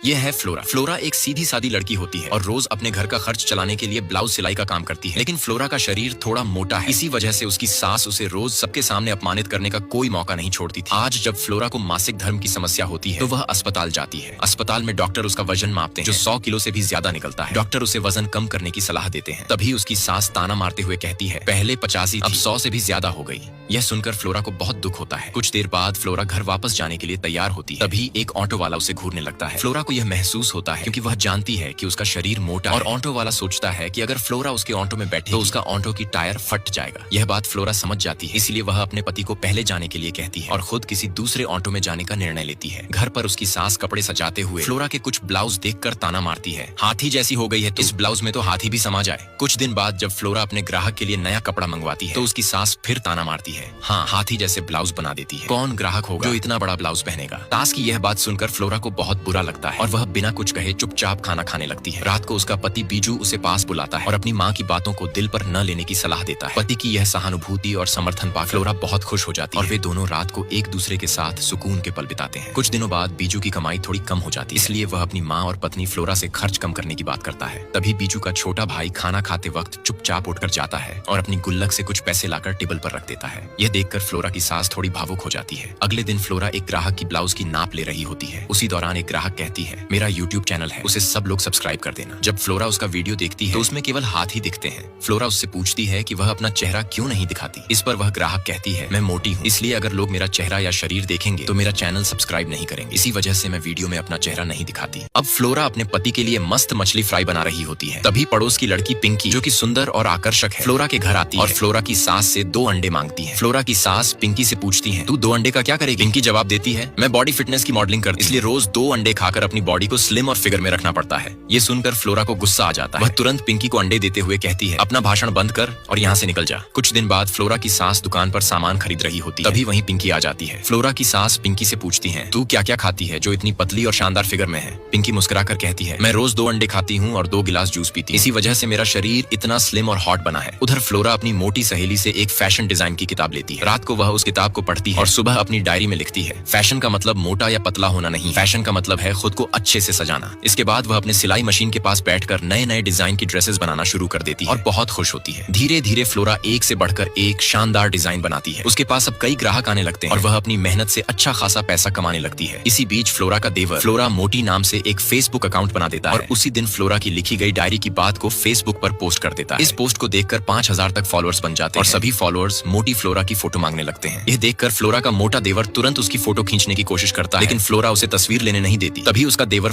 ये है flora. Flora एक सीधी सादी लड़की होती है और रोज अपने घर का खर्च चलाने के लिए ब्लाउज सिलाई का काम करती है। लेकिन फ्लोरा का शरीर थोड़ा मोटा है, इसी वजह से उसकी सास उसे रोज सबके सामने अपमानित करने का कोई मौका नहीं छोड़ती थी। आज जब फ्लोरा को मासिक धर्म की समस्या होती है तो वह अस्पताल जाती है। अस्पताल में डॉक्टर उसका वजन मापते हैं जो 100 किलो से भी ज्यादा निकलता है। डॉक्टर उसे वजन कम करने की सलाह देते हैं। तभी उसकी सास ताना मारते हुए कहती है, पहले 85 अब 100 से भी ज्यादा हो गई। यह सुनकर फ्लोरा को बहुत दुख होता है। कुछ देर बाद फ्लोरा घर वापस जाने के लिए तैयार होती है। तभी एक ऑटो वाला उसे घूरने लगता है। फ्लोरा को यह महसूस होता है क्योंकि वह जानती है कि उसका शरीर मोटा है और ऑटो वाला सोचता है कि अगर फ्लोरा उसके ऑटो में बैठे तो उसका ऑटो की टायर फट जाएगा। यह बात फ्लोरा समझ जाती है, इसलिए वह अपने पति को पहले जाने के लिए कहती है और खुद किसी दूसरे ऑटो में जाने का निर्णय लेती है। घर पर उसकी सास कपड़े सजाते हुए फ्लोरा के कुछ ब्लाउज देखकर ताना मारती है, हाथी जैसी हो गई है तो इस ब्लाउज में तो हाथी भी समा जाए। कुछ दिन बाद जब फ्लोरा अपने ग्राहक के लिए नया कपड़ा मंगवाती है तो उसकी सास फिर ताना मारती है, हाँ हाथी जैसे ब्लाउज बना देती है। कौन ग्राहक होगा जो इतना बड़ा ब्लाउज पहनेगा। सास की यह बात सुनकर फ्लोरा को बहुत बुरा लगता है और वह बिना कुछ कहे चुपचाप खाना खाने लगती है। रात को उसका पति बीजू उसे पास बुलाता है और अपनी माँ की बातों को दिल पर न लेने की सलाह देता है। पति की यह सहानुभूति और समर्थन पाकर फ्लोरा बहुत खुश हो जाती है और वे दोनों रात को एक दूसरे के साथ सुकून के पल बिताते हैं। कुछ दिनों बाद बीजू की कमाई थोड़ी कम हो जाती है, इसलिए वह अपनी माँ और पत्नी फ्लोरा से खर्च कम करने की बात करता है। तभी बीजू का छोटा भाई खाना खाते वक्त चुपचाप उठकर जाता है और अपनी गुल्लक से कुछ पैसे लाकर टेबल पर रख देता है। यह देखकर फ्लोरा की सास थोड़ी भावुक हो जाती है। अगले दिन फ्लोरा एक ग्राहक की ब्लाउज की नाप ले रही होती है। उसी दौरान एक ग्राहक कहती है, मेरा यूट्यूब चैनल है, उसे सब लोग सब्सक्राइब कर देना। जब फ्लोरा उसका वीडियो देखती है तो उसमें केवल हाथ ही दिखते हैं। फ्लोरा उससे पूछती है कि वह अपना चेहरा क्यों नहीं दिखाती। इस पर वह ग्राहक कहती है, मैं मोटी हूँ, इसलिए अगर लोग मेरा चेहरा या शरीर देखेंगे तो मेरा चैनल सब्सक्राइब नहीं करेंगे, इसी वजह से मैं वीडियो में अपना चेहरा नहीं दिखाती। अब फ्लोरा अपने पति के लिए मस्त मछली फ्राई बना रही होती है। तभी पड़ोस की लड़की पिंकी, जो कि सुंदर और आकर्षक है, फ्लोरा के घर आती है और फ्लोरा की सास से 2 अंडे मांगती है। फ्लोरा की सास पिंकी से पूछती है, तू 2 अंडे का क्या करेगी। पिंकी जवाब देती है, मैं बॉडी फिटनेस की मॉडलिंग करती हूं, इसलिए रोज 2 अंडे खाकर अपनी बॉडी को स्लिम और फिगर में रखना पड़ता है। ये सुनकर फ्लोरा को गुस्सा आ जाता है। वह तुरंत पिंकी को अंडे देते हुए कहती है, अपना भाषण बंद कर और यहाँ से निकल जा। कुछ दिन बाद फ्लोरा की सास दुकान पर सामान खरीद रही होती है। तभी वहीं पिंकी आ जाती है। फ्लोरा की सास पिंकी से पूछती है, तू क्या क्या खाती है जो इतनी पतली और शानदार फिगर में है। पिंकी मुस्कुराकर कहती है, मैं रोज 2 अंडे खाती हूँ और 2 गिलास जूस पीती हूँ, इसी वजह से मेरा शरीर इतना स्लिम और हॉट बना है। उधर फ्लोरा अपनी मोटी सहेली से एक फैशन डिजाइन की किताब लेती है। रात को वह उस किताब को पढ़ती है और सुबह अपनी डायरी में लिखती है, फैशन का मतलब मोटा या पतला होना नहीं, फैशन का मतलब है खुद को अच्छे से सजाना। इसके बाद वह अपने सिलाई मशीन के पास बैठकर नए नए डिजाइन की ड्रेसेस बनाना शुरू कर देती है और बहुत खुश होती है। धीरे धीरे फ्लोरा एक से बढ़कर एक शानदार डिजाइन बनाती है। उसके पास अब कई ग्राहक आने लगते हैं और वह अपनी मेहनत से अच्छा खासा पैसा कमाने लगती है। इसी बीच फ्लोरा का देवर फ्लोरा मोटी नाम से एक फेसबुक अकाउंट बना देता है और उसी दिन फ्लोरा की लिखी गई डायरी की बात को फेसबुक पर पोस्ट कर देता है। इस पोस्ट को देखकर 5000 तक फॉलोअर्स बन जाते हैं और सभी फॉलोअर्स मोटी फ्लोरा की फोटो मांगने लगते हैं। यह देखकर फ्लोरा का मोटा देवर तुरंत उसकी फोटो खींचने की कोशिश करता है, लेकिन फ्लोरा उसे तस्वीर लेने नहीं देती। तभी उसका देवर